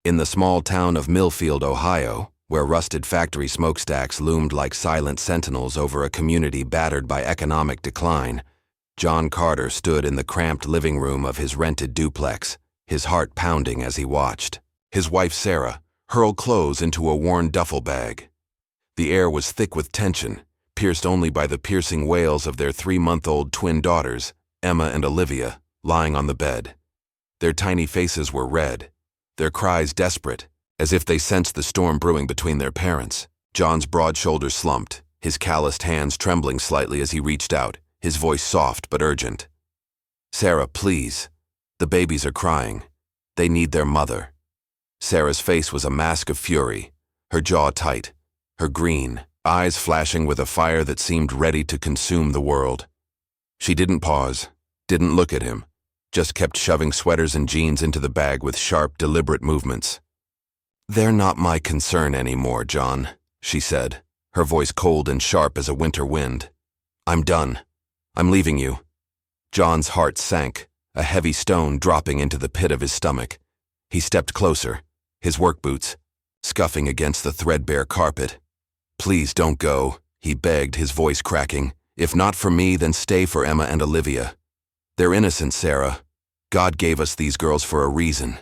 In the small town of Millfield, Ohio, where rusted factory smokestacks loomed like silent sentinels over a community battered by economic decline, John Carter stood in the cramped living room of his rented duplex, his heart pounding as he watched his wife Sarah hurl clothes into a worn duffel bag. The air was thick with tension, pierced only by the piercing wails of their 3-month-old twin daughters, Emma and Olivia, lying on the bed. Their tiny faces were red, their cries desperate, as if they sensed the storm brewing between their parents. John's broad shoulders slumped, his calloused hands trembling slightly as he reached out, his voice soft but urgent. "Sarah, please. The babies are crying. They need their mother." Sarah's face was a mask of fury, her jaw tight, her green eyes flashing with a fire that seemed ready to consume the world. She didn't pause, didn't look at him, just kept shoving sweaters and jeans into the bag with sharp, deliberate movements. "They're not my concern anymore, John," she said, her voice cold and sharp as a winter wind. "I'm done. I'm leaving you." John's heart sank, a heavy stone dropping into the pit of his stomach. He stepped closer, his work boots scuffing against the threadbare carpet. "Please don't go," he begged, his voice cracking. "If not for me, then stay for Emma and Olivia. They're innocent, Sarah. God gave us these girls for a reason."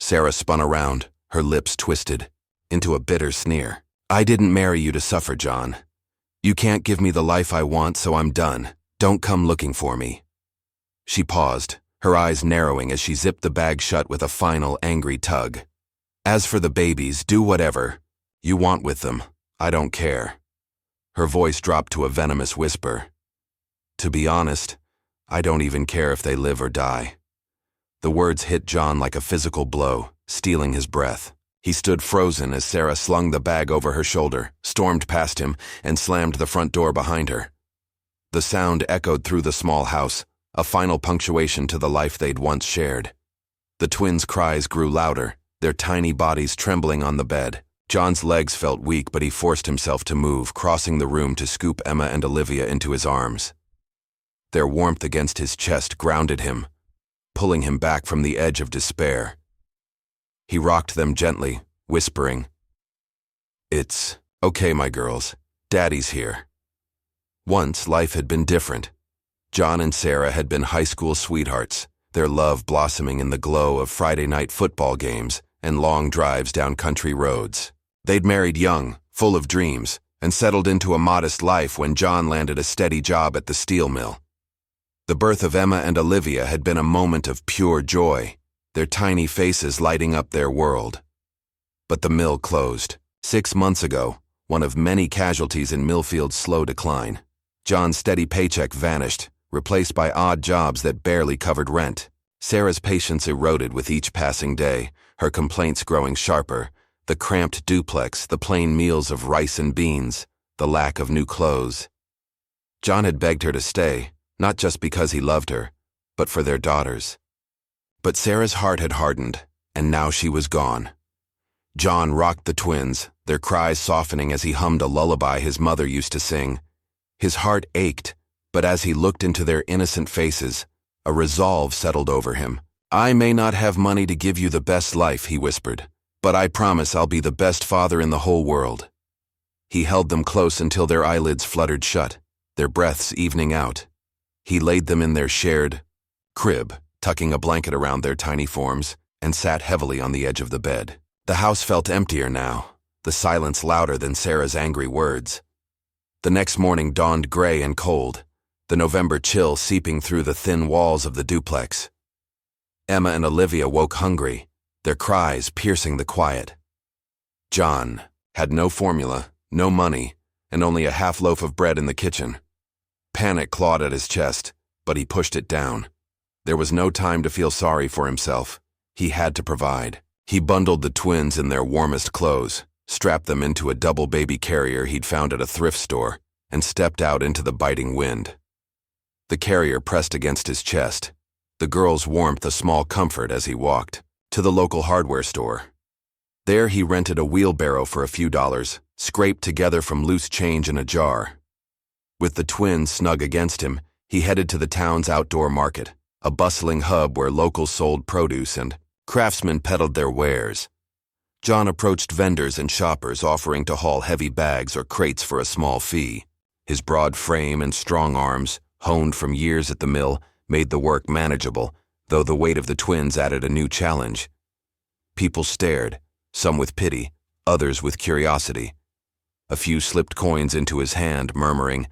Sarah spun around, her lips twisted into a bitter sneer. "I didn't marry you to suffer, John. You can't give me the life I want, so I'm done. Don't come looking for me." She paused, her eyes narrowing as she zipped the bag shut with a final, angry tug. "As for the babies, do whatever you want with them. I don't care." Her voice dropped to a venomous whisper. "To be honest, I don't even care if they live or die." The words hit John like a physical blow, stealing his breath. He stood frozen as Sarah slung the bag over her shoulder, stormed past him, and slammed the front door behind her. The sound echoed through the small house, a final punctuation to the life they'd once shared. The twins' cries grew louder, their tiny bodies trembling on the bed. John's legs felt weak, but he forced himself to move, crossing the room to scoop Emma and Olivia into his arms. Their warmth against his chest grounded him, pulling him back from the edge of despair. He rocked them gently, whispering, "It's okay, my girls. Daddy's here." Once, life had been different. John and Sarah had been high school sweethearts, their love blossoming in the glow of Friday night football games and long drives down country roads. They'd married young, full of dreams, and settled into a modest life when John landed a steady job at the steel mill. The birth of Emma and Olivia had been a moment of pure joy, their tiny faces lighting up their world. But the mill closed 6 months ago, one of many casualties in Millfield's slow decline. John's steady paycheck vanished, replaced by odd jobs that barely covered rent. Sarah's patience eroded with each passing day, her complaints growing sharper. The cramped duplex, the plain meals of rice and beans, the lack of new clothes. John had begged her to stay, not just because he loved her, but for their daughters. But Sarah's heart had hardened, and now she was gone. John rocked the twins, their cries softening as he hummed a lullaby his mother used to sing. His heart ached, but as he looked into their innocent faces, a resolve settled over him. "I may not have money to give you the best life," he whispered, "but I promise I'll be the best father in the whole world." He held them close until their eyelids fluttered shut, their breaths evening out. He laid them in their shared crib, tucking a blanket around their tiny forms, and sat heavily on the edge of the bed. The house felt emptier now, the silence louder than Sarah's angry words. The next morning dawned gray and cold, the November chill seeping through the thin walls of the duplex. Emma and Olivia woke hungry, their cries piercing the quiet. John had no formula, no money, and only a half loaf of bread in the kitchen. Panic clawed at his chest, but he pushed it down. There was no time to feel sorry for himself. He had to provide. He bundled the twins in their warmest clothes, strapped them into a double baby carrier he'd found at a thrift store, and stepped out into the biting wind. The carrier pressed against his chest, the girls' warmth a small comfort as he walked to the local hardware store. There he rented a wheelbarrow for a few dollars, scraped together from loose change in a jar. With the twins snug against him, he headed to the town's outdoor market, a bustling hub where locals sold produce and craftsmen peddled their wares. John approached vendors and shoppers offering to haul heavy bags or crates for a small fee. His broad frame and strong arms, honed from years at the mill, made the work manageable, though the weight of the twins added a new challenge. People stared, some with pity, others with curiosity. A few slipped coins into his hand, murmuring,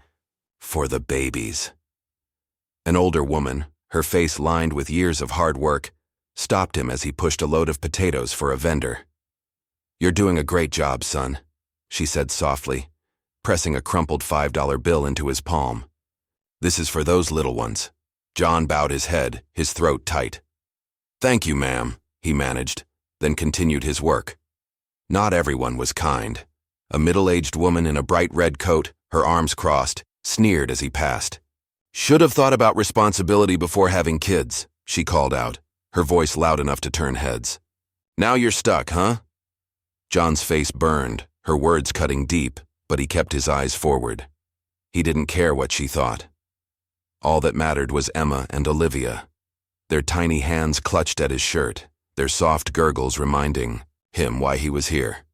"For the babies." An older woman, her face lined with years of hard work, stopped him as he pushed a load of potatoes for a vendor. "You're doing a great job, son," she said softly, pressing a crumpled $5 bill into his palm. "This is for those little ones." John bowed his head, his throat tight. "Thank you, ma'am," he managed, then continued his work. Not everyone was kind. A middle-aged woman in a bright red coat, her arms crossed, sneered as he passed. "Should have thought about responsibility before having kids," she called out, her voice loud enough to turn heads. "Now you're stuck, huh?" John's face burned, her words cutting deep, but he kept his eyes forward. He didn't care what she thought. All that mattered was Emma and Olivia. Their tiny hands clutched at his shirt, their soft gurgles reminding him why he was here.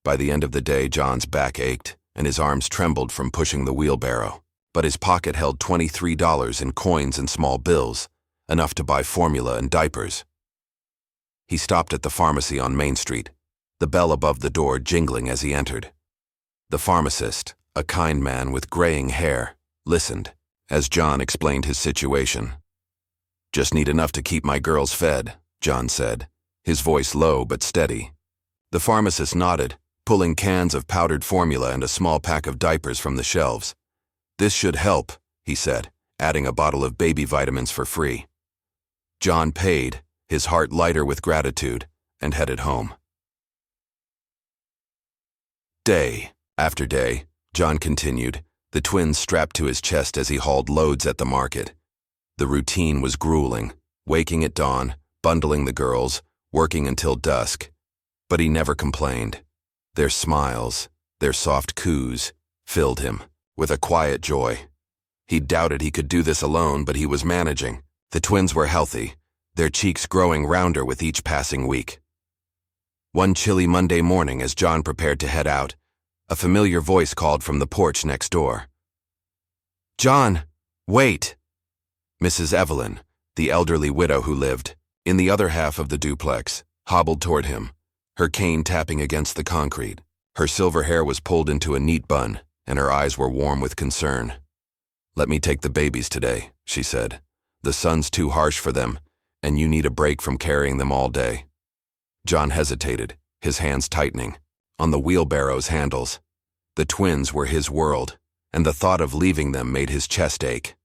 By the end of the day, John's back ached, and his arms trembled from pushing the wheelbarrow, but his pocket held $23 in coins and small bills, enough to buy formula and diapers. He stopped at the pharmacy on Main Street, the bell above the door jingling as he entered. The pharmacist, a kind man with graying hair, listened as John explained his situation. "Just need enough to keep my girls fed," John said, his voice low but steady. The pharmacist nodded, pulling cans of powdered formula and a small pack of diapers from the shelves. "This should help," he said, adding a bottle of baby vitamins for free. John paid, his heart lighter with gratitude, and headed home. Day after day, John continued, the twins strapped to his chest as he hauled loads at the market. The routine was grueling, waking at dawn, bundling the girls, working until dusk. But he never complained. Their smiles, their soft coos, filled him with a quiet joy. He doubted he could do this alone, but he was managing. The twins were healthy, their cheeks growing rounder with each passing week. One chilly Monday morning, as John prepared to head out, a familiar voice called from the porch next door. "John, wait!" Mrs. Evelyn, the elderly widow who lived in the other half of the duplex, hobbled toward him, her cane tapping against the concrete. Her silver hair was pulled into a neat bun, and her eyes were warm with concern. "Let me take the babies today," she said. "The sun's too harsh for them, and you need a break from carrying them all day." John hesitated, his hands tightening on the wheelbarrow's handles. The twins were his world, and the thought of leaving them made his chest ache.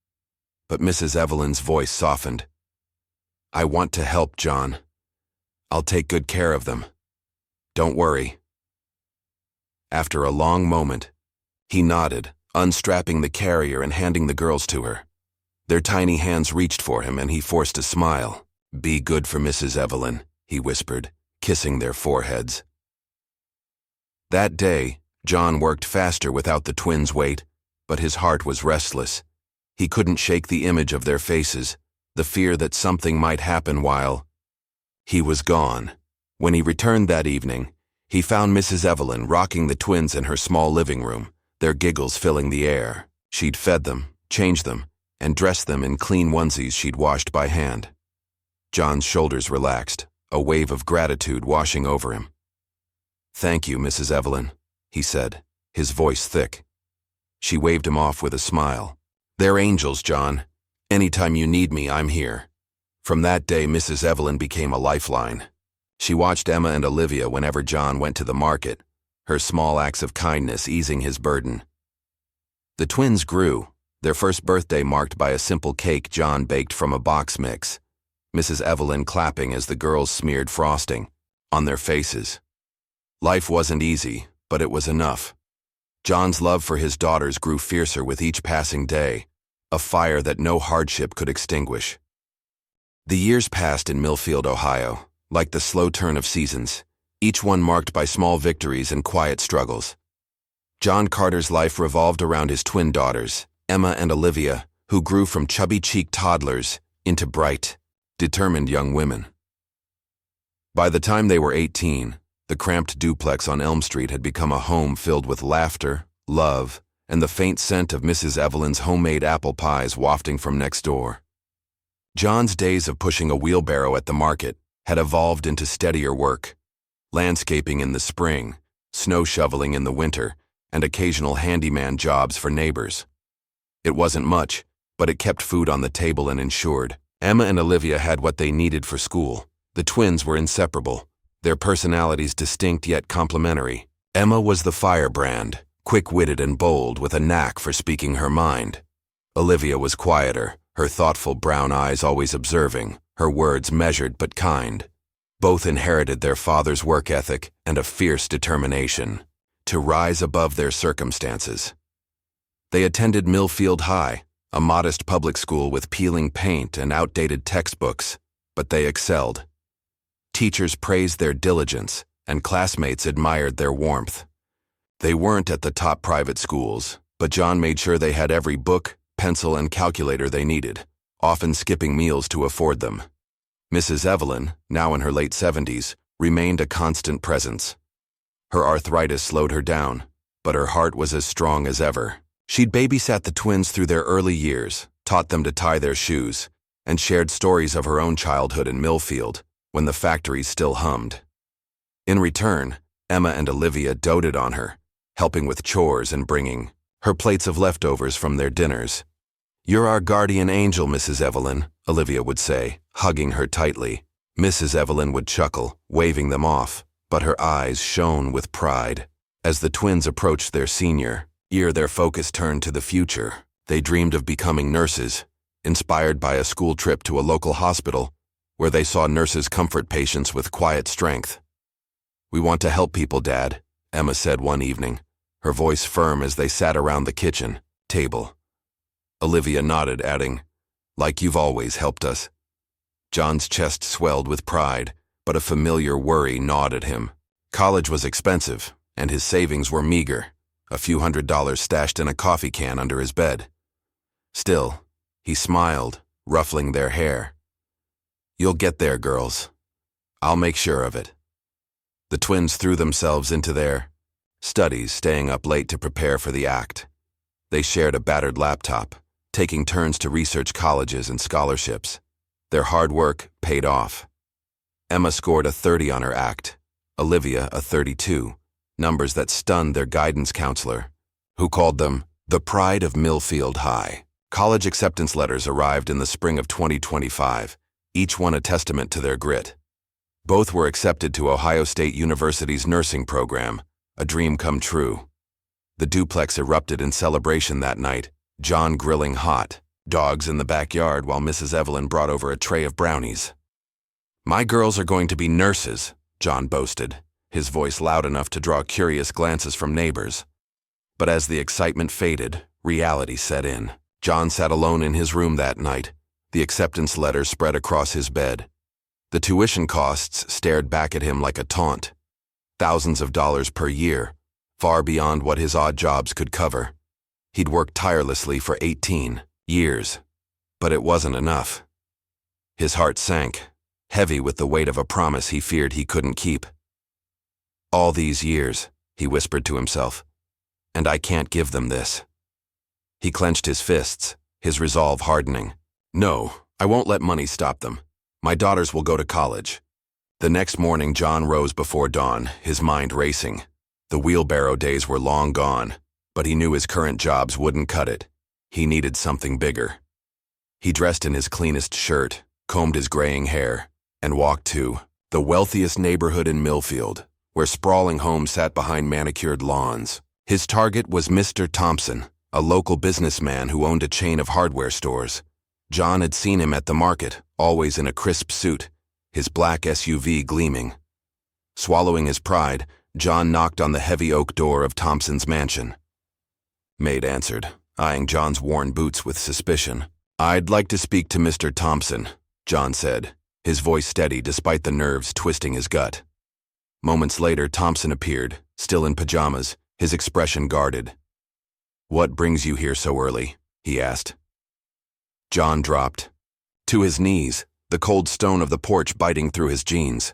But Mrs. Evelyn's voice softened. "I want to help, John. I'll take good care of them. Don't worry." After a long moment, he nodded, unstrapping the carrier and handing the girls to her. Their tiny hands reached for him, and he forced a smile. "Be good for Mrs. Evelyn," he whispered, kissing their foreheads. That day, John worked faster without the twins' weight, but his heart was restless. He couldn't shake the image of their faces, the fear that something might happen while he was gone. When he returned that evening, he found Mrs. Evelyn rocking the twins in her small living room, their giggles filling the air. She'd fed them, changed them, and dressed them in clean onesies she'd washed by hand. John's shoulders relaxed, a wave of gratitude washing over him. "Thank you, Mrs. Evelyn," he said, his voice thick. She waved him off with a smile. "They're angels, John. Anytime you need me, I'm here." From that day, Mrs. Evelyn became a lifeline. She watched Emma and Olivia whenever John went to the market, her small acts of kindness easing his burden. The twins grew, their first birthday marked by a simple cake John baked from a box mix, Mrs. Evelyn clapping as the girls smeared frosting on their faces. Life wasn't easy, but it was enough. John's love for his daughters grew fiercer with each passing day, a fire that no hardship could extinguish. The years passed in Millfield, Ohio, like the slow turn of seasons, each one marked by small victories and quiet struggles. John Carter's life revolved around his twin daughters, Emma and Olivia, who grew from chubby-cheeked toddlers into bright, determined young women. By the time they were 18, The cramped duplex on Elm Street had become a home filled with laughter, love, and the faint scent of Mrs. Evelyn's homemade apple pies wafting from next door. John's days of pushing a wheelbarrow at the market had evolved into steadier work. Landscaping in the spring, snow shoveling in the winter, and occasional handyman jobs for neighbors. It wasn't much, but it kept food on the table and ensured Emma and Olivia had what they needed for school. The twins were inseparable, their personalities distinct yet complementary. Emma was the firebrand, quick-witted and bold with a knack for speaking her mind. Olivia was quieter, her thoughtful brown eyes always observing, her words measured but kind. Both inherited their father's work ethic and a fierce determination to rise above their circumstances. They attended Millfield High, a modest public school with peeling paint and outdated textbooks, but they excelled. Teachers praised their diligence, and classmates admired their warmth. They weren't at the top private schools, but John made sure they had every book, pencil, and calculator they needed, often skipping meals to afford them. Mrs. Evelyn, now in her late 70s, remained a constant presence. Her arthritis slowed her down, but her heart was as strong as ever. She'd babysat the twins through their early years, taught them to tie their shoes, and shared stories of her own childhood in Millfield, when the factories still hummed. In return, Emma and Olivia doted on her, helping with chores and bringing her plates of leftovers from their dinners. "You're our guardian angel, Mrs. Evelyn," Olivia would say, hugging her tightly. Mrs. Evelyn would chuckle, waving them off, but her eyes shone with pride. As the twins approached their senior year, their focus turned to the future. They dreamed of becoming nurses, inspired by a school trip to a local hospital where they saw nurses comfort patients with quiet strength. "We want to help people, Dad," Emma said one evening, her voice firm as they sat around the kitchen table. Olivia nodded, adding, "Like you've always helped us." John's chest swelled with pride, but a familiar worry gnawed at him. College was expensive, and his savings were meager, a few $100s stashed in a coffee can under his bed. Still, he smiled, ruffling their hair. "You'll get there, girls. I'll make sure of it." The twins threw themselves into their studies, staying up late to prepare for the act. They shared a battered laptop, taking turns to research colleges and scholarships. Their hard work paid off. Emma scored a 30 on her act, Olivia a 32, numbers that stunned their guidance counselor, who called them the pride of Millfield High. College acceptance letters arrived in the spring of 2025, each one a testament to their grit. Both were accepted to Ohio State University's nursing program, a dream come true. The duplex erupted in celebration that night, John grilling hot dogs in the backyard while Mrs. Evelyn brought over a tray of brownies. "My girls are going to be nurses," John boasted, his voice loud enough to draw curious glances from neighbors. But as the excitement faded, reality set in. John sat alone in his room that night, the acceptance letter spread across his bed. The tuition costs stared back at him like a taunt. Thousands of dollars per year, far beyond what his odd jobs could cover. He'd worked tirelessly for 18 years, but it wasn't enough. His heart sank, heavy with the weight of a promise he feared he couldn't keep. "All these years," he whispered to himself, "and I can't give them this." He clenched his fists, his resolve hardening. "No, I won't let money stop them. My daughters will go to college." The next morning, John rose before dawn, his mind racing. The wheelbarrow days were long gone, but he knew his current jobs wouldn't cut it. He needed something bigger. He dressed in his cleanest shirt, combed his graying hair, and walked to the wealthiest neighborhood in Millfield, where sprawling homes sat behind manicured lawns. His target was Mr. Thompson, a local businessman who owned a chain of hardware stores. John had seen him at the market, always in a crisp suit, his black SUV gleaming. Swallowing his pride, John knocked on the heavy oak door of Thompson's mansion. Maid answered, eyeing John's worn boots with suspicion. "I'd like to speak to Mr. Thompson," John said, his voice steady despite the nerves twisting his gut. Moments later, Thompson appeared, still in pajamas, his expression guarded. "What brings you here so early?" he asked. John dropped to his knees, the cold stone of the porch biting through his jeans.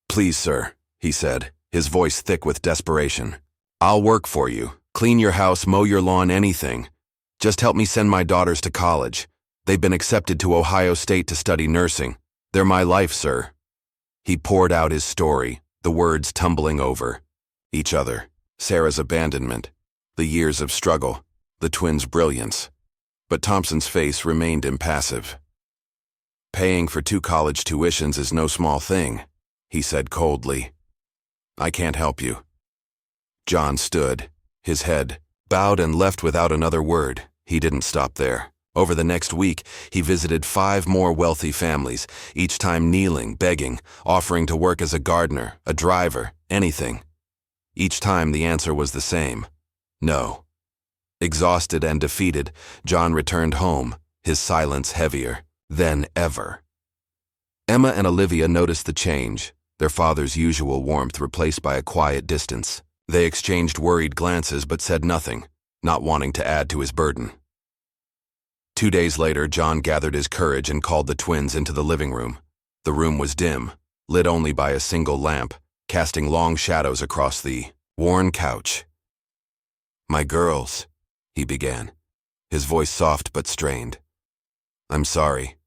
"Please, sir," he said, his voice thick with desperation. "I'll work for you. Clean your house, mow your lawn, anything. Just help me send my daughters to college. They've been accepted to Ohio State to study nursing. They're my life, sir." He poured out his story, the words tumbling over each other. Sarah's abandonment, the years of struggle, the twins' brilliance. But Thompson's face remained impassive. "Paying for 2 college tuitions is no small thing," he said coldly. "I can't help you." John stood, his head bowed, and left without another word. He didn't stop there. Over the next week, he visited 5 more wealthy families, each time kneeling, begging, offering to work as a gardener, a driver, anything. Each time the answer was the same: no. Exhausted and defeated, John returned home, his silence heavier than ever. Emma and Olivia noticed the change, their father's usual warmth replaced by a quiet distance. They exchanged worried glances but said nothing, not wanting to add to his burden. 2 days later, John gathered his courage and called the twins into the living room. The room was dim, lit only by a single lamp, casting long shadows across the worn couch. "My girls," he began, his voice soft but strained. "I'm sorry.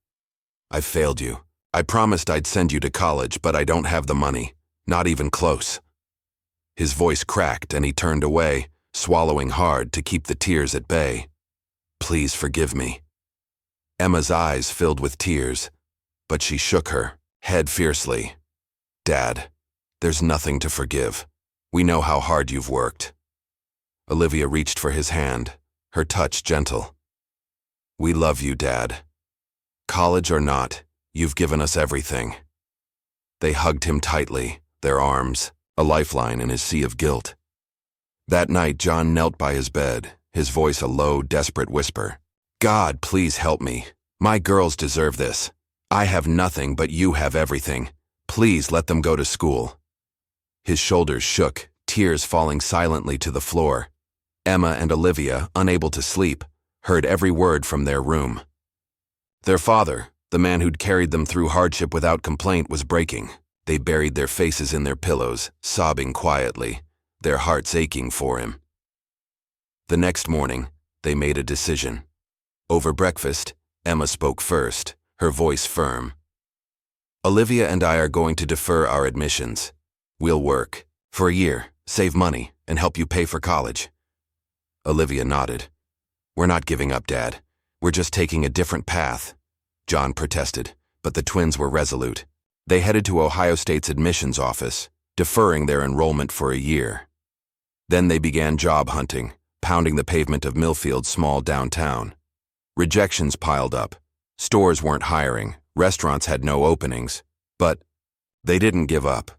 I failed you. I promised I'd send you to college, but I don't have the money, not even close." His voice cracked and he turned away, swallowing hard to keep the tears at bay. "Please forgive me." Emma's eyes filled with tears, but she shook her head fiercely. "Dad, there's nothing to forgive. We know how hard you've worked." Olivia reached for his hand, her touch gentle. "We love you, Dad. College or not, you've given us everything." They hugged him tightly, their arms a lifeline in his sea of guilt. That night, John knelt by his bed, his voice a low, desperate whisper. "God, please help me. My girls deserve this. I have nothing, but you have everything. Please let them go to school." His shoulders shook, tears falling silently to the floor. Emma and Olivia, unable to sleep, heard every word from their room. Their father, the man who'd carried them through hardship without complaint, was breaking. They buried their faces in their pillows, sobbing quietly, their hearts aching for him. The next morning, they made a decision. Over breakfast, Emma spoke first, her voice firm. "Olivia and I are going to defer our admissions. We'll work for a year, save money, and help you pay for college." Olivia nodded. "We're not giving up, Dad. We're just taking a different path." John protested, but the twins were resolute. They headed to Ohio State's admissions office, deferring their enrollment for a year. Then they began job hunting, pounding the pavement of Millfield's small downtown. Rejections piled up. Stores weren't hiring, restaurants had no openings. But they didn't give up.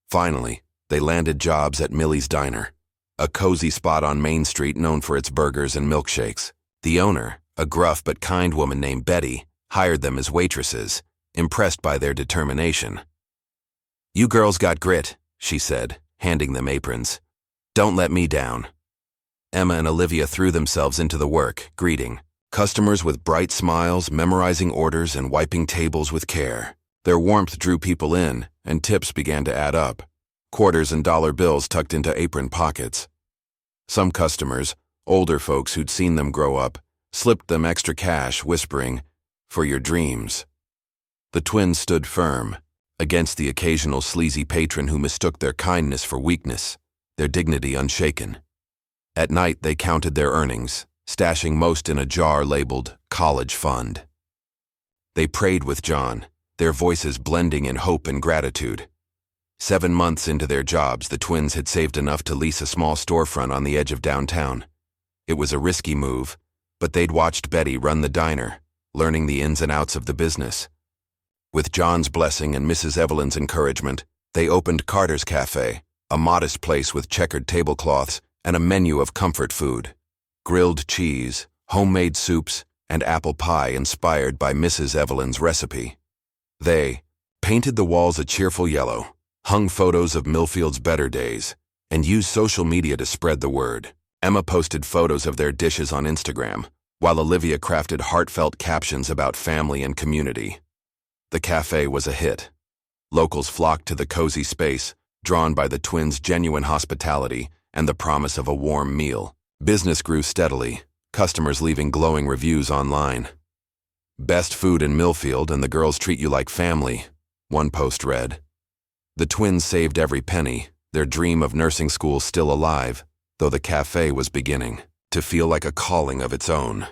Finally, they landed jobs at Millie's Diner, a cozy spot on Main Street known for its burgers and milkshakes. The owner, a gruff but kind woman named Betty, hired them as waitresses, impressed by their determination. "You girls got grit," she said, handing them aprons. "Don't let me down." Emma and Olivia threw themselves into the work, greeting customers with bright smiles, memorizing orders, and wiping tables with care. Their warmth drew people in, and tips began to add up, quarters and dollar bills tucked into apron pockets. Some customers, older folks who'd seen them grow up, slipped them extra cash, whispering, "For your dreams." The twins stood firm, against the occasional sleazy patron who mistook their kindness for weakness, their dignity unshaken. At night, they counted their earnings, stashing most in a jar labeled college fund. They prayed with John, their voices blending in hope and gratitude. 7 months into their jobs, the twins had saved enough to lease a small storefront on the edge of downtown. It was a risky move, but they'd watched Betty run the diner, learning the ins and outs of the business. With John's blessing and Mrs. Evelyn's encouragement, they opened Carter's Cafe, a modest place with checkered tablecloths and a menu of comfort food. Grilled cheese, homemade soups, and apple pie inspired by Mrs. Evelyn's recipe. They painted the walls a cheerful yellow, hung photos of Millfield's better days, and used social media to spread the word. Emma posted photos of their dishes on Instagram, while Olivia crafted heartfelt captions about family and community. The cafe was a hit. Locals flocked to the cozy space, drawn by the twins' genuine hospitality and the promise of a warm meal. Business grew steadily, customers leaving glowing reviews online. "Best food in Millfield and the girls treat you like family," one post read. The twins saved every penny, their dream of nursing school still alive, though the cafe was beginning to feel like a calling of its own.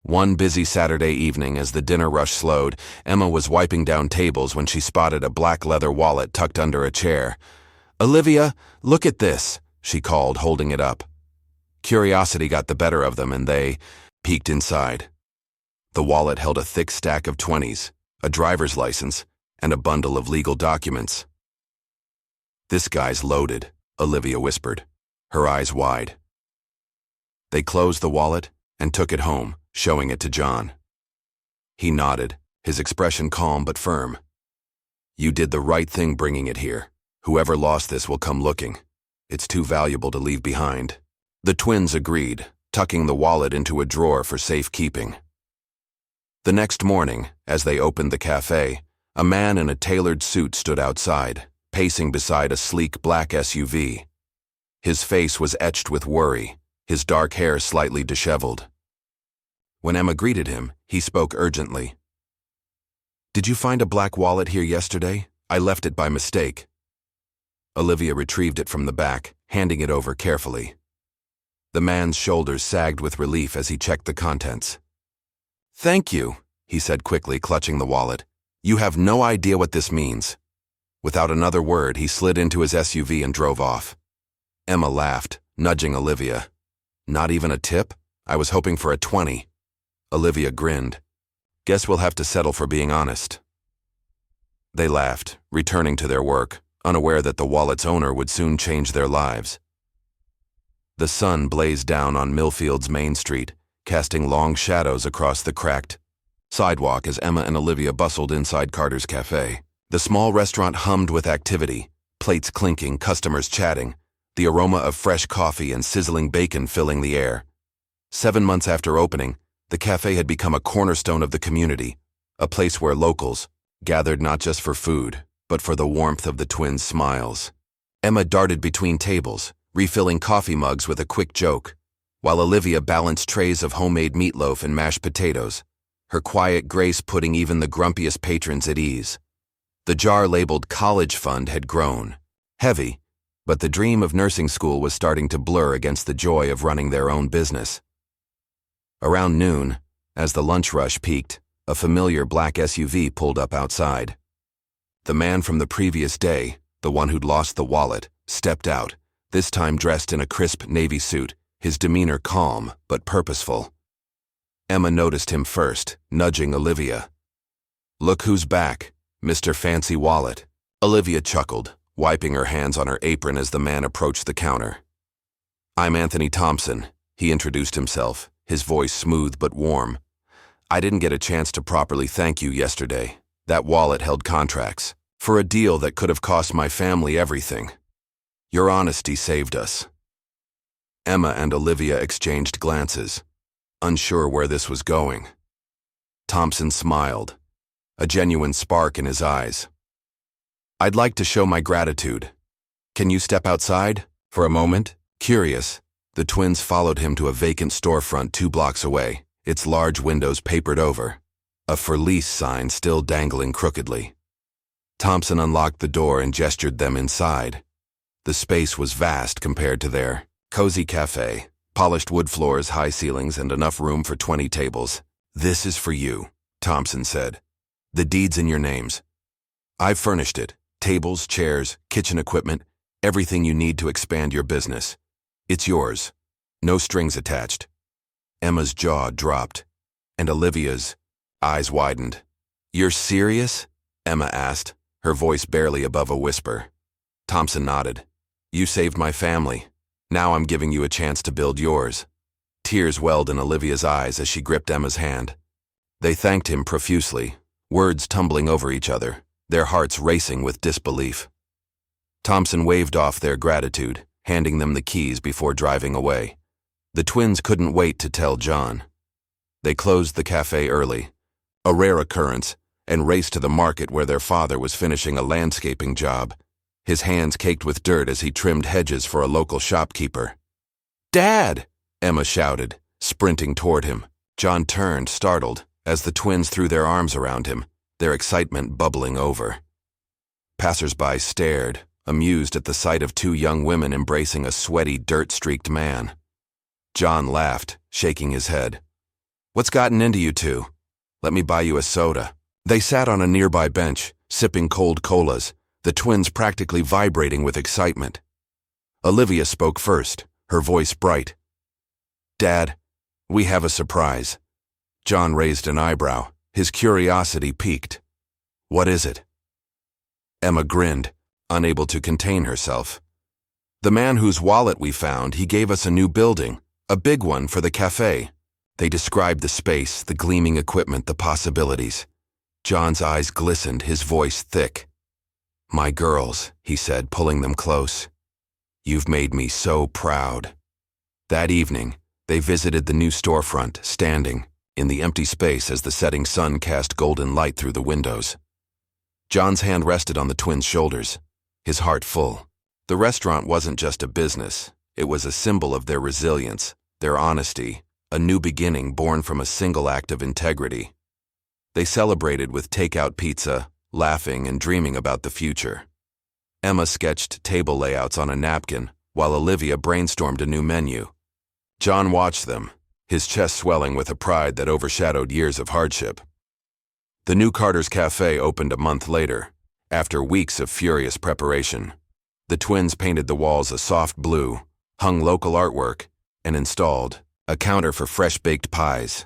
One busy Saturday evening, as the dinner rush slowed, Emma was wiping down tables when she spotted a black leather wallet tucked under a chair. "Olivia, look at this," she called, holding it up. Curiosity got the better of them and they peeked inside. The wallet held a thick stack of 20s, a driver's license, and a bundle of legal documents. "This guy's loaded," Olivia whispered, her eyes wide. They closed the wallet and took it home, showing it to John. He nodded, his expression calm but firm. "You did the right thing bringing it here. Whoever lost this will come looking. It's too valuable to leave behind." The twins agreed, tucking the wallet into a drawer for safekeeping. The next morning, as they opened the cafe, a man in a tailored suit stood outside, pacing beside a sleek black SUV. His face was etched with worry, his dark hair slightly disheveled. When Emma greeted him, he spoke urgently. "Did you find a black wallet here yesterday? I left it by mistake." Olivia retrieved it from the back, handing it over carefully. The man's shoulders sagged with relief as he checked the contents. "Thank you," he said quickly, clutching the wallet. "You have no idea what this means." Without another word, he slid into his SUV and drove off. Emma laughed, nudging Olivia. "Not even a tip? I was hoping for a 20. Olivia grinned. "Guess we'll have to settle for being honest." They laughed, returning to their work, unaware that the wallet's owner would soon change their lives. The sun blazed down on Millfield's Main Street, casting long shadows across the cracked sidewalk as Emma and Olivia bustled inside Carter's Cafe. The small restaurant hummed with activity, plates clinking, customers chatting, the aroma of fresh coffee and sizzling bacon filling the air. 7 months after opening, the cafe had become a cornerstone of the community, a place where locals gathered not just for food, but for the warmth of the twins' smiles. Emma darted between tables, refilling coffee mugs with a quick joke, while Olivia balanced trays of homemade meatloaf and mashed potatoes, her quiet grace putting even the grumpiest patrons at ease. The jar labeled College Fund had grown, heavy, but the dream of nursing school was starting to blur against the joy of running their own business. Around noon, as the lunch rush peaked, a familiar black SUV pulled up outside. The man from the previous day, the one who'd lost the wallet, stepped out, this time dressed in a crisp navy suit, his demeanor calm but purposeful. Emma noticed him first, nudging Olivia. "Look who's back, Mr. Fancy Wallet." Olivia chuckled, wiping her hands on her apron as the man approached the counter. "I'm Anthony Thompson," he introduced himself, his voice smooth but warm. "I didn't get a chance to properly thank you yesterday. That wallet held contracts for a deal that could have cost my family everything. Your honesty saved us." Emma and Olivia exchanged glances, unsure where this was going. Thompson smiled, a genuine spark in his eyes. "I'd like to show my gratitude. Can you step outside for a moment?" Curious, the twins followed him to a vacant storefront 2 blocks away, its large windows papered over, a "For Lease" sign still dangling crookedly. Thompson unlocked the door and gestured them inside. The space was vast compared to their cozy cafe, polished wood floors, high ceilings, and enough room for 20 tables. "This is for you," Thompson said. "The deed's in your names. I've furnished it, tables, chairs, kitchen equipment, everything you need to expand your business. It's yours. No strings attached." Emma's jaw dropped, and Olivia's eyes widened. "You're serious?" Emma asked, her voice barely above a whisper. Thompson nodded. "You saved my family. Now I'm giving you a chance to build yours." Tears welled in Olivia's eyes as she gripped Emma's hand. They thanked him profusely, words tumbling over each other, their hearts racing with disbelief. Thompson waved off their gratitude, handing them the keys before driving away. The twins couldn't wait to tell John. They closed the cafe early, a rare occurrence, and raced to the market where their father was finishing a landscaping job. his hands caked with dirt as he trimmed hedges for a local shopkeeper. "Dad!" Emma shouted, sprinting toward him. John turned, startled, as the twins threw their arms around him, their excitement bubbling over. Passers-by stared, amused at the sight of two young women embracing a sweaty, dirt-streaked man. John laughed, shaking his head. "What's gotten into you two? Let me buy you a soda." They sat on a nearby bench, sipping cold colas, the twins practically vibrating with excitement. Olivia spoke first, her voice bright. "Dad, we have a surprise." John raised an eyebrow, his curiosity piqued. "What is it?" Emma grinned, unable to contain herself. "The man whose wallet we found, he gave us a new building, a big one for the cafe." They described the space, the gleaming equipment, the possibilities. John's eyes glistened, his voice thick. "My girls," he said, pulling them close. "You've made me so proud." That evening, they visited the new storefront, standing in the empty space as the setting sun cast golden light through the windows. John's hand rested on the twins' shoulders, his heart full. The restaurant wasn't just a business. It was a symbol of their resilience, their honesty, a new beginning born from a single act of integrity. They celebrated with takeout pizza, laughing and dreaming about the future. Emma sketched table layouts on a napkin, while Olivia brainstormed a new menu. John watched them, his chest swelling with a pride that overshadowed years of hardship. The new Carter's Cafe opened a month later, after weeks of furious preparation. The twins painted the walls a soft blue, hung local artwork, and installed a counter for fresh-baked pies.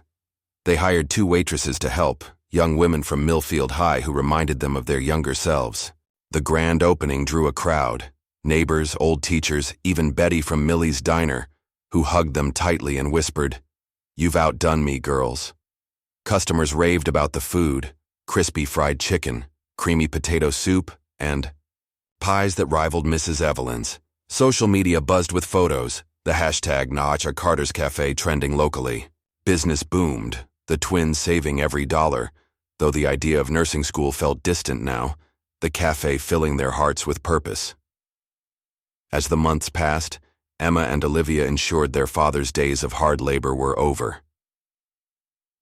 They hired 2 waitresses to help, young women from Millfield High who reminded them of their younger selves. The grand opening drew a crowd, neighbors, old teachers, even Betty from Millie's Diner, who hugged them tightly and whispered, "You've outdone me, girls." Customers raved about the food, crispy fried chicken, creamy potato soup, and pies that rivaled Mrs. Evelyn's. Social media buzzed with photos, the hashtag Notch at Carter's Cafe trending locally. Business boomed, the twins saving every dollar, though the idea of nursing school felt distant now, the cafe filling their hearts with purpose. As the months passed, Emma and Olivia ensured their father's days of hard labor were over.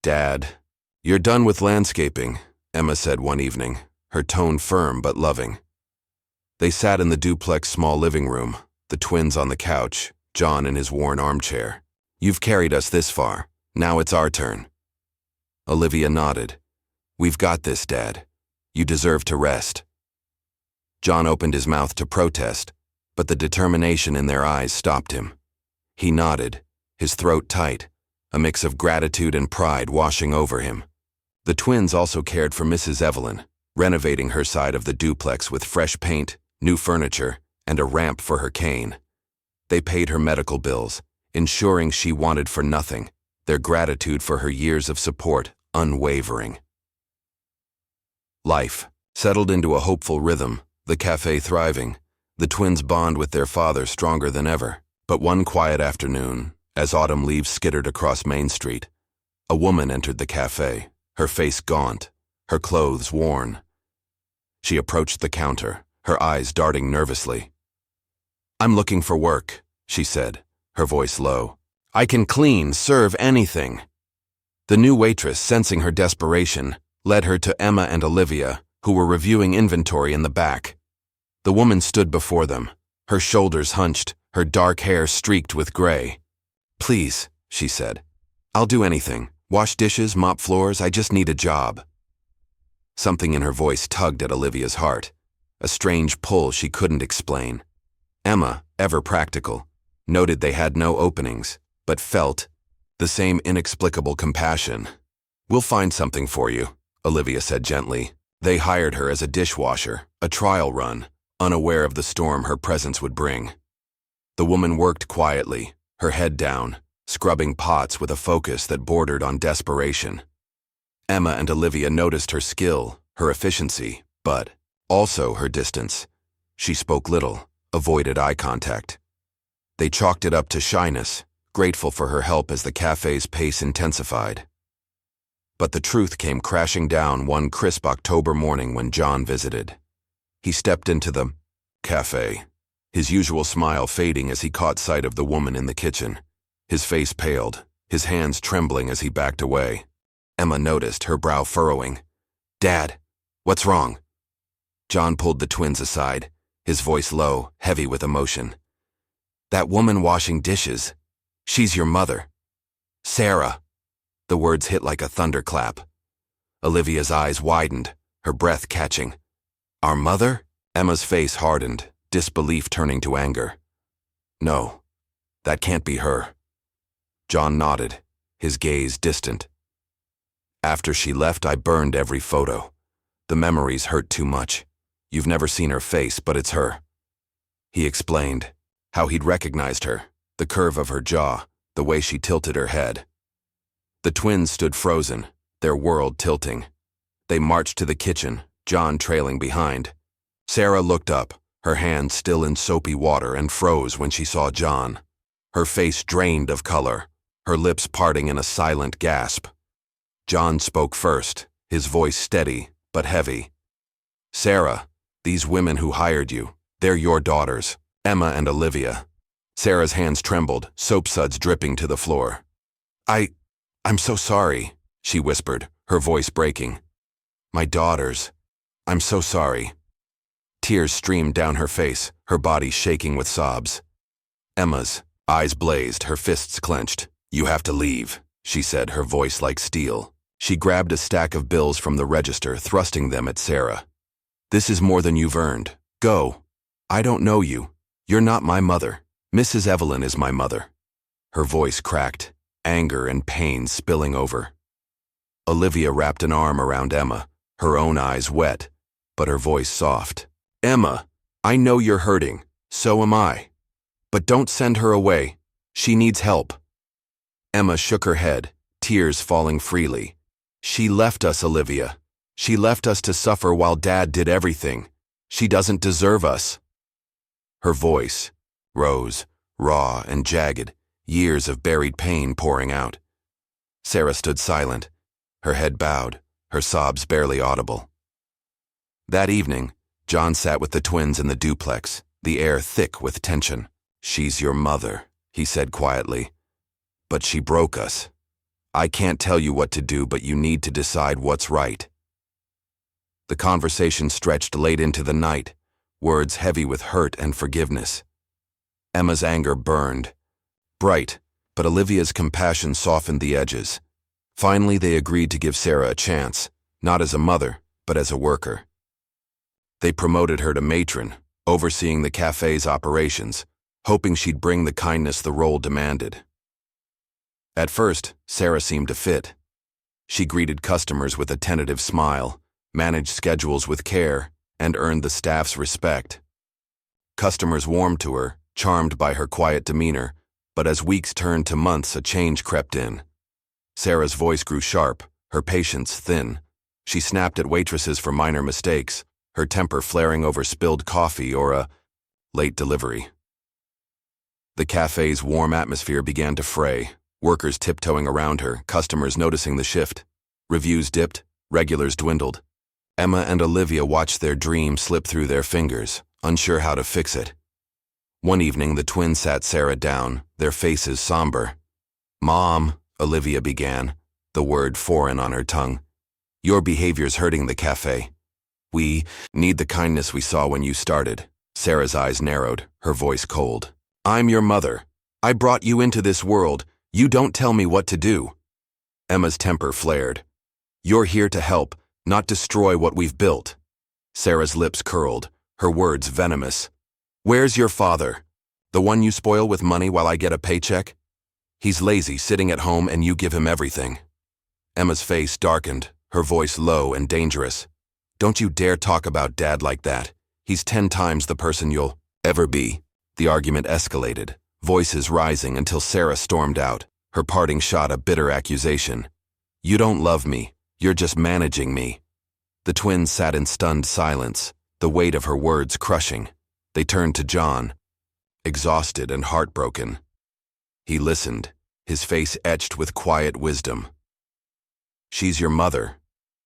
"Dad, you're done with landscaping," Emma said one evening, her tone firm but loving. They sat in the duplex small living room, the twins on the couch, John in his worn armchair. "You've carried us this far. Now it's our turn." Olivia nodded. "We've got this, Dad. You deserve to rest." John opened his mouth to protest, but the determination in their eyes stopped him. He nodded, his throat tight, a mix of gratitude and pride washing over him. The twins also cared for Mrs. Evelyn, renovating her side of the duplex with fresh paint, new furniture, and a ramp for her cane. They paid her medical bills, ensuring she wanted for nothing, their gratitude for her years of support unwavering. Life settled into a hopeful rhythm, the cafe thriving, the twins' bond with their father stronger than ever. But one quiet afternoon, as autumn leaves skittered across Main Street, a woman entered the cafe, her face gaunt, her clothes worn. She approached the counter, her eyes darting nervously. "I'm looking for work," she said, her voice low. "I can clean, serve anything." The new waitress, sensing her desperation, led her to Emma and Olivia, who were reviewing inventory in the back. The woman stood before them, her shoulders hunched, her dark hair streaked with gray. "Please," she said. "I'll do anything. Wash dishes, mop floors, I just need a job." Something in her voice tugged at Olivia's heart, a strange pull she couldn't explain. Emma, ever practical, noted they had no openings, but felt the same inexplicable compassion. "We'll find something for you," Olivia said gently. They hired her as a dishwasher, a trial run, unaware of the storm her presence would bring. The woman worked quietly, her head down, scrubbing pots with a focus that bordered on desperation. Emma and Olivia noticed her skill, her efficiency, but also her distance. She spoke little, avoided eye contact. They chalked it up to shyness, grateful for her help as the cafe's pace intensified. But the truth came crashing down one crisp October morning when John visited. He stepped into the Cafe. His usual smile fading as he caught sight of the woman in the kitchen. His face paled, his hands trembling as he backed away. Emma noticed, her brow furrowing. "Dad, what's wrong?" John pulled the twins aside, his voice low, heavy with emotion. "That woman washing dishes. She's your mother. Sarah." The words hit like a thunderclap. Olivia's eyes widened, her breath catching. "Our mother?" Emma's face hardened, disbelief turning to anger. "No, that can't be her." John nodded, his gaze distant. "After she left, I burned every photo. The memories hurt too much. You've never seen her face, but it's her." He explained how he'd recognized her, the curve of her jaw, the way she tilted her head. The twins stood frozen, their world tilting. They marched to the kitchen, John trailing behind. Sarah looked up, her hands still in soapy water, and froze when she saw John. Her face drained of color, her lips parting in a silent gasp. John spoke first, his voice steady but heavy. "Sarah, these women who hired you, they're your daughters, Emma and Olivia." Sarah's hands trembled, soap suds dripping to the floor. I'm so sorry," she whispered, her voice breaking. "My daughters. I'm so sorry." Tears streamed down her face, her body shaking with sobs. Emma's eyes blazed, her fists clenched. "You have to leave," she said, her voice like steel. She grabbed a stack of bills from the register, thrusting them at Sarah. "This is more than you've earned. Go. I don't know you. You're not my mother. Mrs. Evelyn is my mother." Her voice cracked, anger and pain spilling over. Olivia wrapped an arm around Emma, her own eyes wet, but her voice soft. "Emma, I know you're hurting. So am I. But don't send her away. She needs help." Emma shook her head, tears falling freely. "She left us, Olivia. She left us to suffer while Dad did everything. She doesn't deserve us." Her voice rose, raw and jagged, years of buried pain pouring out. Sarah stood silent, her head bowed, her sobs barely audible. That evening, John sat with the twins in the duplex, the air thick with tension. "She's your mother," he said quietly. "But she broke us. I can't tell you what to do, but you need to decide what's right." The conversation stretched late into the night, words heavy with hurt and forgiveness. Emma's anger burned, bright, but Olivia's compassion softened the edges. Finally, they agreed to give Sarah a chance, not as a mother, but as a worker. They promoted her to matron, overseeing the cafe's operations, hoping she'd bring the kindness the role demanded. At first, Sarah seemed to fit. She greeted customers with a tentative smile, managed schedules with care, and earned the staff's respect. Customers warmed to her, charmed by her quiet demeanor, but as weeks turned to months, a change crept in. Sarah's voice grew sharp, her patience thin. She snapped at waitresses for minor mistakes, her temper flaring over spilled coffee or a late delivery. The cafe's warm atmosphere began to fray, workers tiptoeing around her, customers noticing the shift. Reviews dipped, regulars dwindled. Emma and Olivia watched their dream slip through their fingers, unsure how to fix it. One evening, the twins sat Sarah down, their faces somber. "Mom," Olivia began, the word foreign on her tongue. "Your behavior's hurting the cafe. We need the kindness we saw when you started." Sarah's eyes narrowed, her voice cold. "I'm your mother. I brought you into this world. You don't tell me what to do." Emma's temper flared. "You're here to help, not destroy what we've built." Sarah's lips curled, her words venomous. "Where's your father? The one you spoil with money while I get a paycheck? He's lazy, sitting at home, and you give him everything." Emma's face darkened, her voice low and dangerous. "Don't you dare talk about Dad like that. He's 10 times the person you'll ever be." The argument escalated, voices rising until Sarah stormed out, her parting shot a bitter accusation. "You don't love me. You're just managing me." The twins sat in stunned silence, the weight of her words crushing. They turned to John, exhausted and heartbroken. He listened, his face etched with quiet wisdom. "She's your mother,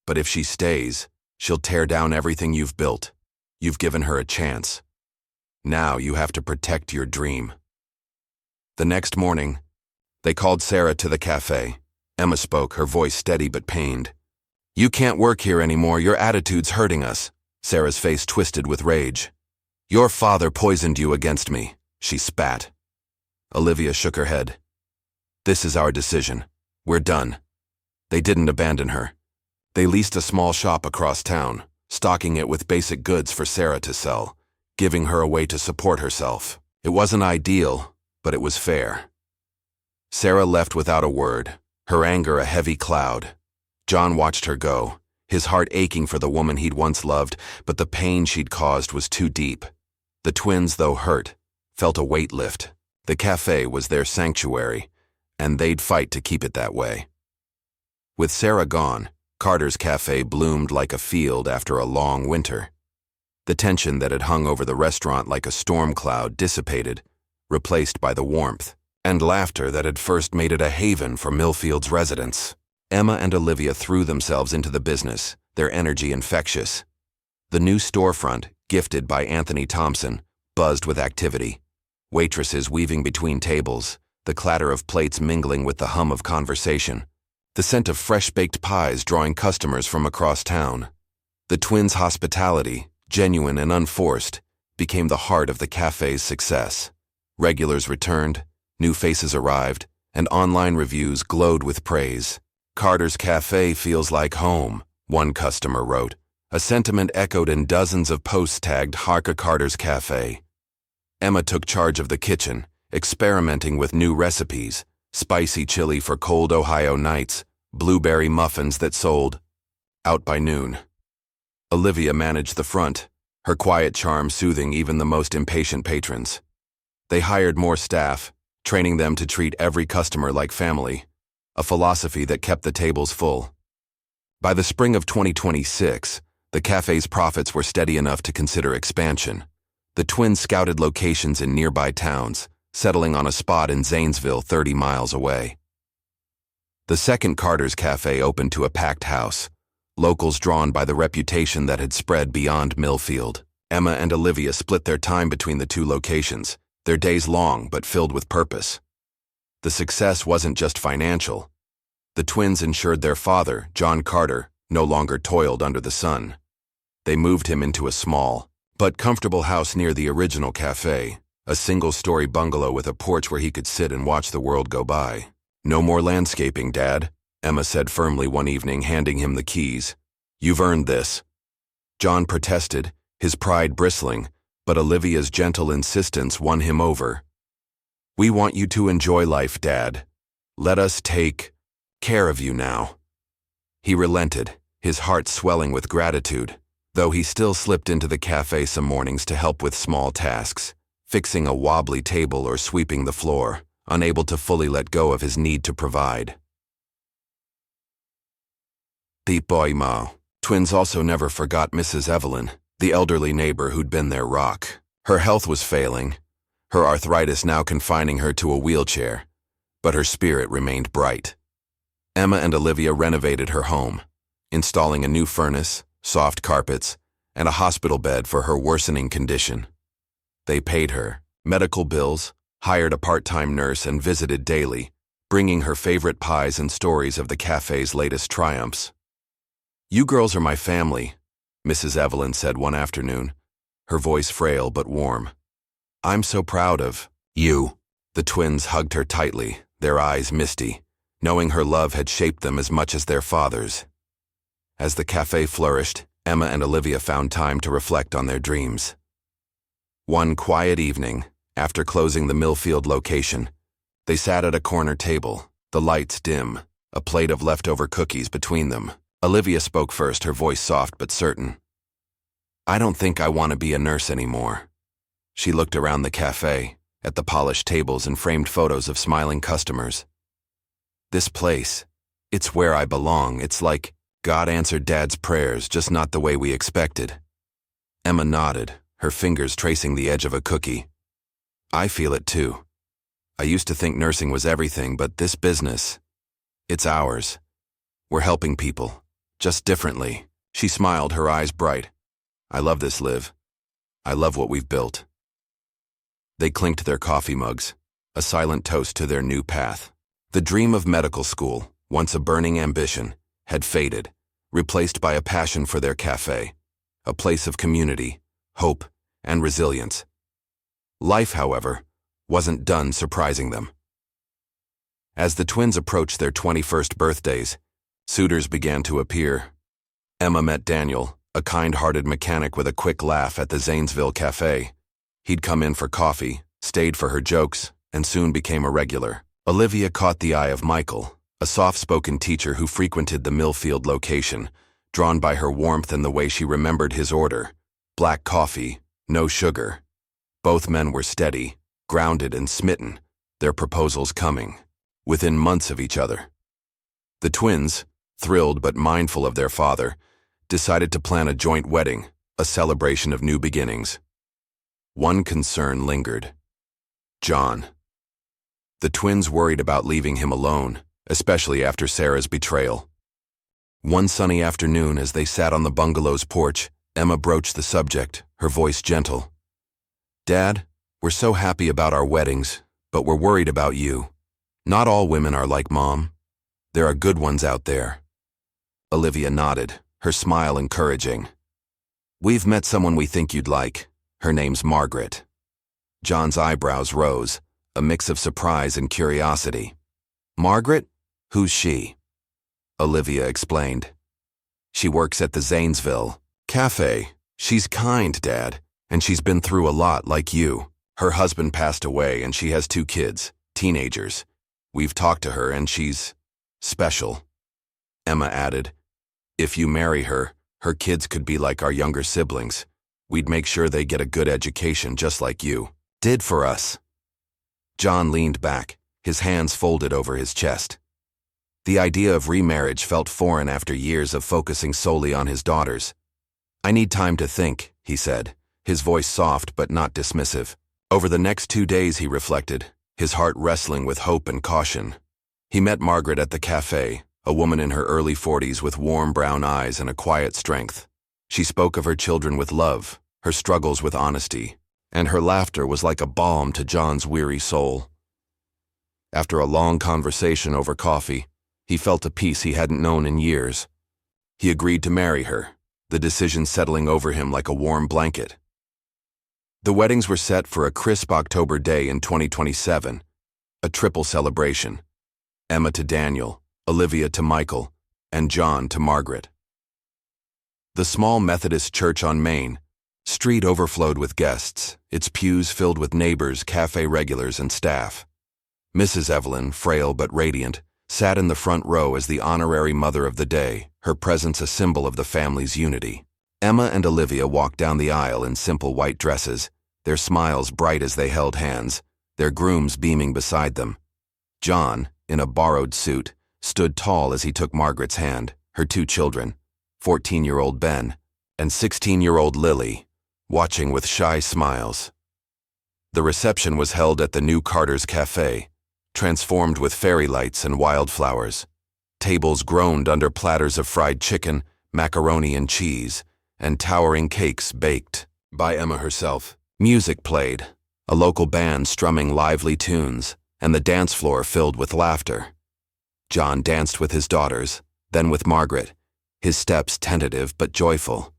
but if she stays, she'll tear down everything you've built. You've given her a chance. Now you have to protect your dream. The next morning, they called Sarah to the cafe. Emma spoke, her voice steady but pained. "You can't work here anymore, your attitude's hurting us." Sarah's face twisted with rage. "Your father poisoned you against me," she spat. Olivia shook her head. "This is our decision. We're done." They didn't abandon her. They leased a small shop across town, stocking it with basic goods for Sarah to sell, giving her a way to support herself. It wasn't ideal, but it was fair. Sarah left without a word, her anger a heavy cloud. John watched her go, his heart aching for the woman he'd once loved, but the pain she'd caused was too deep. The twins, though hurt, felt a weight lift. The cafe was their sanctuary, and they'd fight to keep it that way. With Sarah gone, Carter's cafe bloomed like a field after a long winter. The tension that had hung over the restaurant like a storm cloud dissipated, replaced by the warmth and laughter that had first made it a haven for Millfield's residents. Emma and Olivia threw themselves into the business, their energy infectious. The new storefront, gifted by Anthony Thompson, buzzed with activity. Waitresses weaving between tables, the clatter of plates mingling with the hum of conversation, the scent of fresh-baked pies drawing customers from across town. The twins' hospitality, genuine and unforced, became the heart of the cafe's success. Regulars returned, new faces arrived, and online reviews glowed with praise. "Carter's Cafe feels like home," one customer wrote, a sentiment echoed in dozens of posts tagged "Harka Carter's Cafe." Emma took charge of the kitchen, experimenting with new recipes, spicy chili for cold Ohio nights, blueberry muffins that sold out by noon. Olivia managed the front, her quiet charm soothing even the most impatient patrons. They hired more staff, training them to treat every customer like family, a philosophy that kept the tables full. By the spring of 2026, the cafe's profits were steady enough to consider expansion. The twins scouted locations in nearby towns, settling on a spot in Zanesville 30 miles away. The second Carter's Cafe opened to a packed house, locals drawn by the reputation that had spread beyond Millfield. Emma and Olivia split their time between the two locations, their days long but filled with purpose. The success wasn't just financial. The twins ensured their father, John Carter, no longer toiled under the sun. They moved him into a small but comfortable house near the original cafe, a single-story bungalow with a porch where he could sit and watch the world go by. "No more landscaping, Dad," Emma said firmly one evening, handing him the keys. "You've earned this." John protested, his pride bristling, but Olivia's gentle insistence won him over. "We want you to enjoy life, Dad. Let us take care of you now." He relented, his heart swelling with gratitude, though he still slipped into the cafe some mornings to help with small tasks, fixing a wobbly table or sweeping the floor, unable to fully let go of his need to provide. Beep boy ma. Twins also never forgot Mrs. Evelyn, the elderly neighbor who'd been their rock. Her health was failing, her arthritis now confining her to a wheelchair, but her spirit remained bright. Emma and Olivia renovated her home, installing a new furnace, soft carpets, and a hospital bed for her worsening condition. They paid her medical bills, hired a part-time nurse, and visited daily, bringing her favorite pies and stories of the cafe's latest triumphs. "You girls are my family," Mrs. Evelyn said one afternoon, her voice frail but warm. "I'm so proud of you." The twins hugged her tightly, their eyes misty, knowing her love had shaped them as much as their father's. As the cafe flourished, Emma and Olivia found time to reflect on their dreams. One quiet evening, after closing the Millfield location, they sat at a corner table, the lights dim, a plate of leftover cookies between them. Olivia spoke first, her voice soft but certain. "I don't think I want to be a nurse anymore." She looked around the cafe, at the polished tables and framed photos of smiling customers. "This place, it's where I belong. It's like God answered Dad's prayers, just not the way we expected." Emma nodded, her fingers tracing the edge of a cookie. "I feel it too. I used to think nursing was everything, but this business, it's ours. We're helping people, just differently." She smiled, her eyes bright. "I love this, Liv. I love what we've built." They clinked their coffee mugs, a silent toast to their new path. The dream of medical school, once a burning ambition, had faded, replaced by a passion for their cafe, a place of community, hope, and resilience. Life, however, wasn't done surprising them. As the twins approached their 21st birthdays, suitors began to appear. Emma met Daniel, a kind-hearted mechanic with a quick laugh at the Zanesville Cafe. He'd come in for coffee, stayed for her jokes, and soon became a regular. Olivia caught the eye of Michael, a soft-spoken teacher who frequented the Millfield location, drawn by her warmth and the way she remembered his order: black coffee, no sugar. Both men were steady, grounded and smitten, their proposals coming, within months of each other. The twins, thrilled but mindful of their father, decided to plan a joint wedding, a celebration of new beginnings. One concern lingered: John. The twins worried about leaving him alone, especially after Sarah's betrayal. One sunny afternoon, as they sat on the bungalow's porch, Emma broached the subject, her voice gentle. "Dad, we're so happy about our weddings, but we're worried about you. Not all women are like Mom. There are good ones out there." Olivia nodded, her smile encouraging. "We've met someone we think you'd like. Her name's Margaret." John's eyebrows rose, a mix of surprise and curiosity. "Margaret? Who's she?" Olivia explained. "She works at the Zanesville Cafe. She's kind, Dad, and she's been through a lot like you. Her husband passed away and she has 2 kids, teenagers. We've talked to her and she's special." Emma added, "If you marry her, her kids could be like our younger siblings. We'd make sure they get a good education just like you did for us." John leaned back, his hands folded over his chest. The idea of remarriage felt foreign after years of focusing solely on his daughters. "I need time to think," he said, his voice soft but not dismissive. Over the next 2 days, he reflected, his heart wrestling with hope and caution. He met Margaret at the cafe, a woman in her early 40s with warm brown eyes and a quiet strength. She spoke of her children with love, her struggles with honesty, and her laughter was like a balm to John's weary soul. After a long conversation over coffee, he felt a peace he hadn't known in years. He agreed to marry her, the decision settling over him like a warm blanket. The weddings were set for a crisp October day in 2027, a triple celebration: Emma to Daniel, Olivia to Michael, and John to Margaret. The small Methodist church on Main Street overflowed with guests, its pews filled with neighbors, cafe regulars, and staff. Mrs. Evelyn, frail but radiant, sat in the front row as the honorary mother of the day, her presence a symbol of the family's unity. Emma and Olivia walked down the aisle in simple white dresses, their smiles bright as they held hands, their grooms beaming beside them. John, in a borrowed suit, stood tall as he took Margaret's hand, her 2 children, 14-year-old Ben and 16-year-old Lily, watching with shy smiles. The reception was held at the new Carter's Cafe, transformed with fairy lights and wildflowers. Tables groaned under platters of fried chicken, macaroni and cheese, and towering cakes baked by Emma herself. Music played, a local band strumming lively tunes, and the dance floor filled with laughter. John danced with his daughters, then with Margaret, his steps tentative but joyful.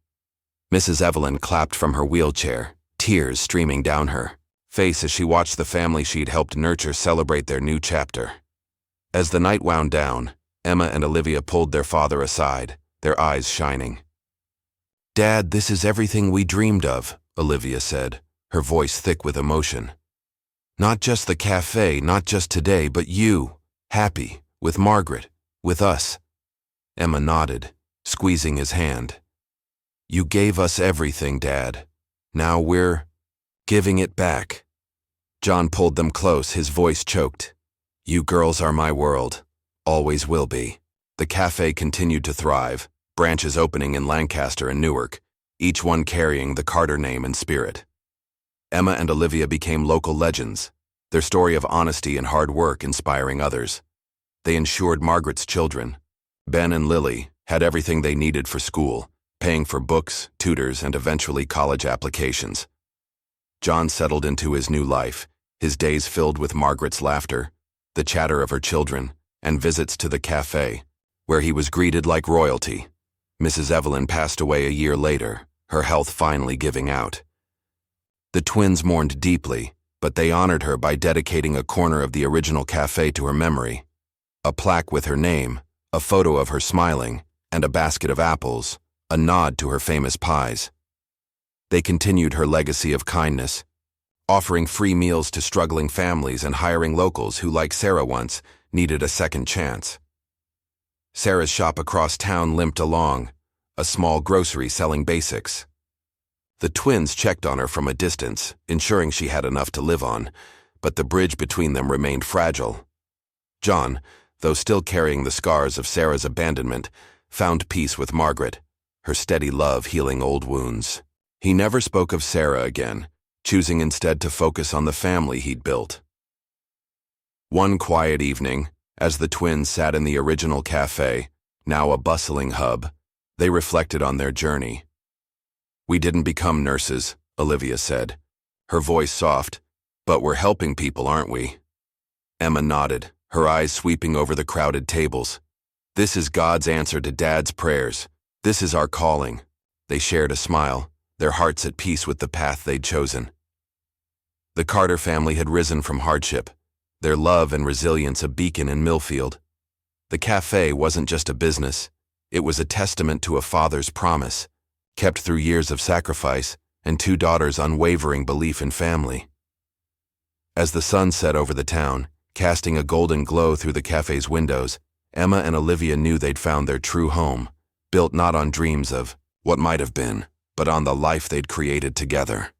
Mrs. Evelyn clapped from her wheelchair, tears streaming down her face as she watched the family she'd helped nurture celebrate their new chapter. As the night wound down, Emma and Olivia pulled their father aside, their eyes shining. "Dad, this is everything we dreamed of," Olivia said, her voice thick with emotion. "Not just the cafe, not just today, but you, happy, with Margaret, with us." Emma nodded, squeezing his hand. "You gave us everything, Dad. Now we're giving it back." John pulled them close, his voice choked. "You girls are my world. Always will be." The cafe continued to thrive, branches opening in Lancaster and Newark, each one carrying the Carter name and spirit. Emma and Olivia became local legends, their story of honesty and hard work inspiring others. They ensured Margaret's children, Ben and Lily, had everything they needed for school, paying for books, tutors, and eventually college applications. John settled into his new life, his days filled with Margaret's laughter, the chatter of her children, and visits to the cafe, where he was greeted like royalty. Mrs. Evelyn passed away a year later, her health finally giving out. The twins mourned deeply, but they honored her by dedicating a corner of the original cafe to her memory. A plaque with her name, a photo of her smiling, and a basket of apples, a nod to her famous pies. They continued her legacy of kindness, offering free meals to struggling families and hiring locals who, like Sarah once, needed a second chance. Sarah's shop across town limped along, a small grocery selling basics. The twins checked on her from a distance, ensuring she had enough to live on, but the bridge between them remained fragile. John, though still carrying the scars of Sarah's abandonment, found peace with Margaret, her steady love healing old wounds. He never spoke of Sarah again, choosing instead to focus on the family he'd built. One quiet evening, as the twins sat in the original cafe, now a bustling hub, they reflected on their journey. "We didn't become nurses," Olivia said, her voice soft, "but we're helping people, aren't we?" Emma nodded, her eyes sweeping over the crowded tables. "This is God's answer to Dad's prayers. This is our calling." They shared a smile, their hearts at peace with the path they'd chosen. The Carter family had risen from hardship, their love and resilience a beacon in Millfield. The cafe wasn't just a business, it was a testament to a father's promise, kept through years of sacrifice and two daughters' unwavering belief in family. As the sun set over the town, casting a golden glow through the cafe's windows, Emma and Olivia knew they'd found their true home, built not on dreams of what might have been, but on the life they'd created together.